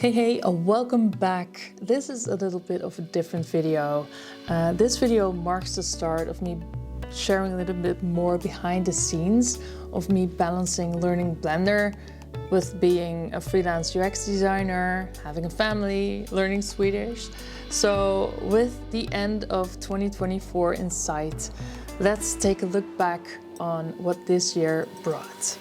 Hey, welcome back. This is a little bit of a different video. This video marks the start of me sharing a little bit more behind the scenes of me balancing learning Blender with being a freelance UX designer, having a family, learning Swedish. So with the end of 2024 in sight, let's take a look back on what this year brought.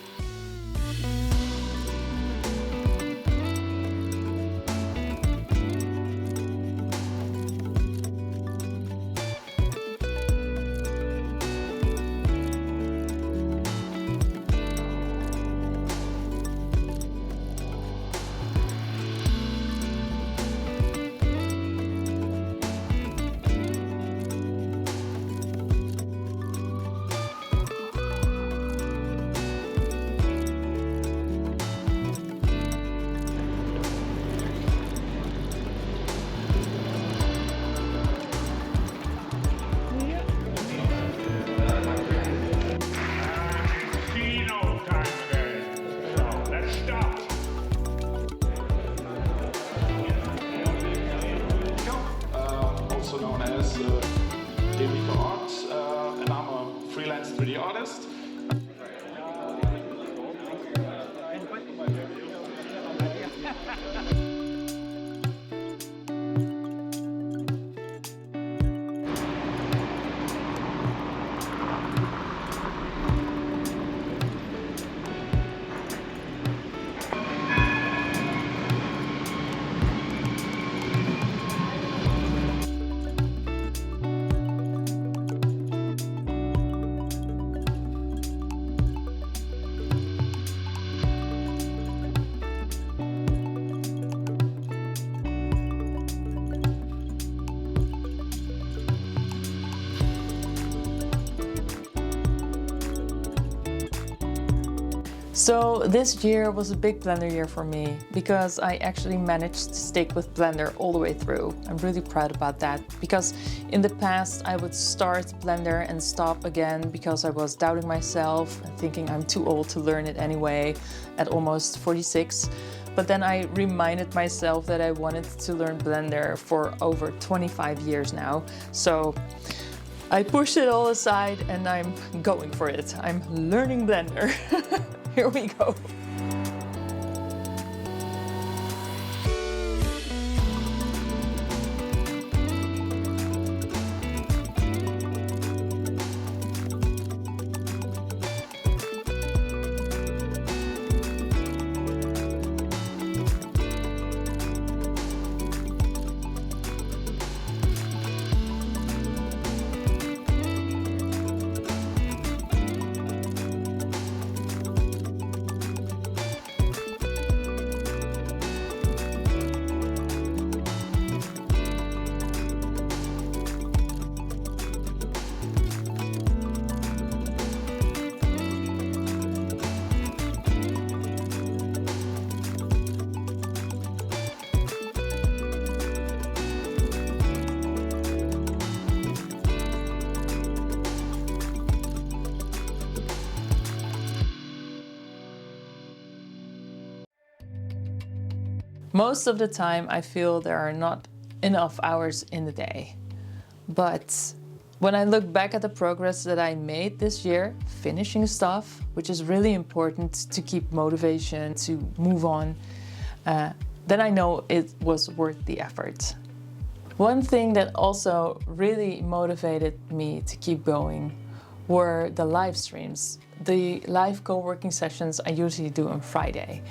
BCON, and I'm a freelance 3D artist. So this year was a big Blender year for me because I actually managed to stick with Blender all the way through. I'm really proud about that because in the past I would start Blender and stop again because I was doubting myself and thinking I'm too old to learn it anyway at almost 46. But then I reminded myself that I wanted to learn Blender for over 25 years now. So I pushed it all aside and I'm going for it. I'm learning Blender. Here we go. Most of the time I feel there are not enough hours in the day. But when I look back at the progress that I made this year, finishing stuff, which is really important to keep motivation to move on, then I know it was worth the effort. One thing that also really motivated me to keep going were the live streams, the live co-working sessions I usually do on Friday.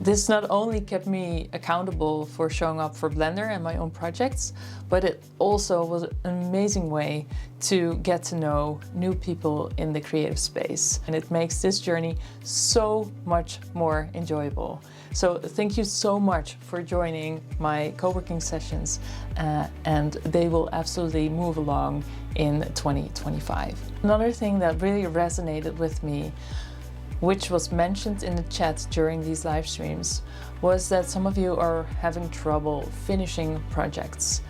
This not only kept me accountable for showing up for Blender and my own projects, but it also was an amazing way to get to know new people in the creative space. And it makes this journey so much more enjoyable. So thank you so much for joining my co-working sessions, and they will absolutely move along in 2025. Another thing that really resonated with me, which was mentioned in the chat during these live streams, was that some of you are having trouble finishing projects.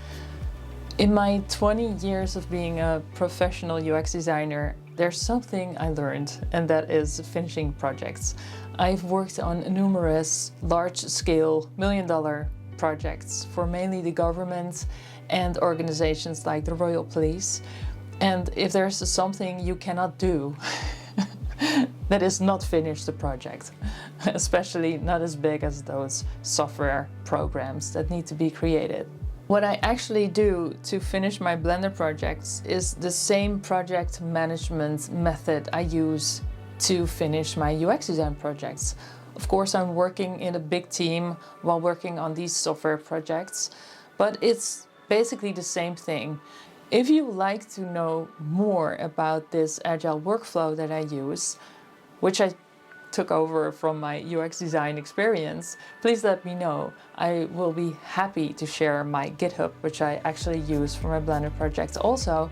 In my 20 years of being a professional UX designer, there's something I learned, and that is finishing projects. I've worked on numerous large-scale million-dollar projects for mainly the government and organizations like the Royal Police. And if there's something you cannot do, that is not finish the project, especially not as big as those software programs that need to be created. What I actually do to finish my Blender projects is the same project management method I use to finish my UX design projects. Of course, I'm working in a big team while working on these software projects, but it's basically the same thing. If you like to know more about this agile workflow that I use, which I took over from my UX design experience, please let me know. I will be happy to share my GitHub, which I actually use for my Blender projects also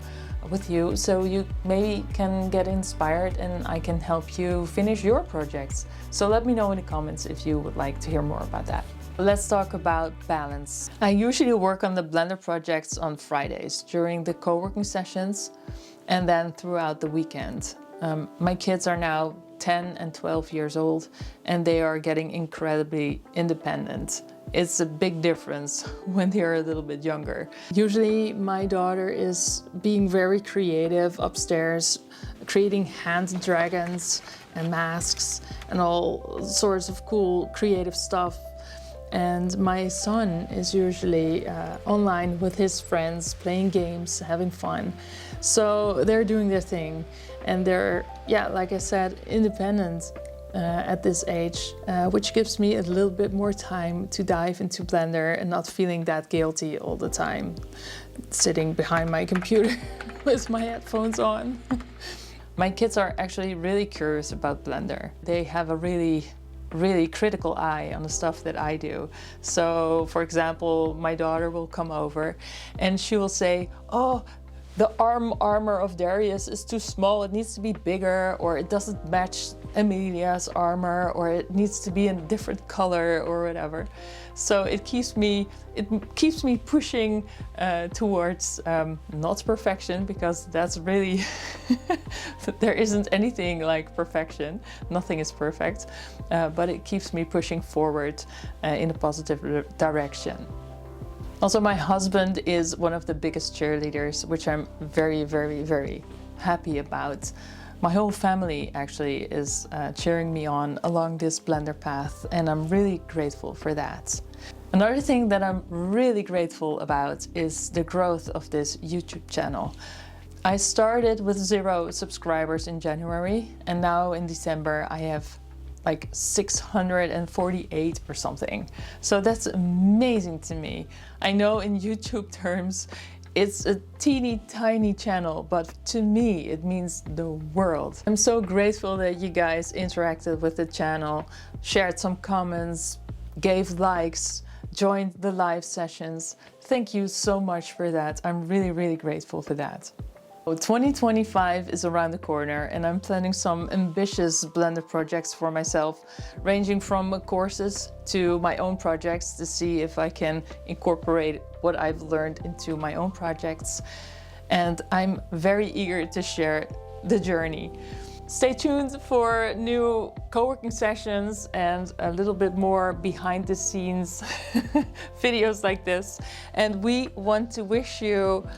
with you, so you maybe can get inspired and I can help you finish your projects. So let me know in the comments if you would like to hear more about that. Let's talk about balance. I usually work on the Blender projects on Fridays during the co-working sessions and then throughout the weekend. My kids are now 10 and 12 years old and they are getting incredibly independent. It's a big difference when they're a little bit younger. Usually my daughter is being very creative upstairs, creating hand dragons and masks and all sorts of cool creative stuff. And my son is usually online with his friends, playing games, having fun. So they're doing their thing and they're, yeah, like I said, independent at this age, which gives me a little bit more time to dive into Blender and not feeling that guilty all the time, sitting behind my computer with my headphones on. My kids are actually really curious about Blender. They have a really critical eye on the stuff that I do. So, for example, my daughter will come over and she will say, "Oh, the armor of Darius is too small, it needs to be bigger, or it doesn't match Amelia's armor, or it needs to be in a different color," or whatever. So it keeps me pushing towards not perfection, because that's really there isn't anything like perfection. Nothing is perfect, but it keeps me pushing forward in a positive direction. Also, my husband is one of the biggest cheerleaders, which I'm very, very, very happy about. My whole family actually is cheering me on along this Blender path, and I'm really grateful for that. Another thing that I'm really grateful about is the growth of this YouTube channel. I started with 0 subscribers in January, and now in December I have like 648 or something. So that's amazing to me. I know in YouTube terms it's a teeny tiny channel, but to me it means the world. I'm so grateful that you guys interacted with the channel, shared some comments, gave likes, joined the live sessions. Thank you so much for that. I'm really, really grateful for that. 2025 is around the corner and I'm planning some ambitious Blender projects for myself, ranging from courses to my own projects to see if I can incorporate what I've learned into my own projects. And I'm very eager to share the journey. Stay tuned for new co-working sessions and a little bit more behind the scenes videos like this. And we want to wish you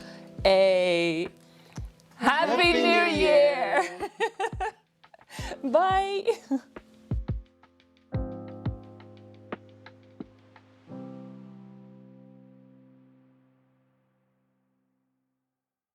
a Happy New Year! Bye!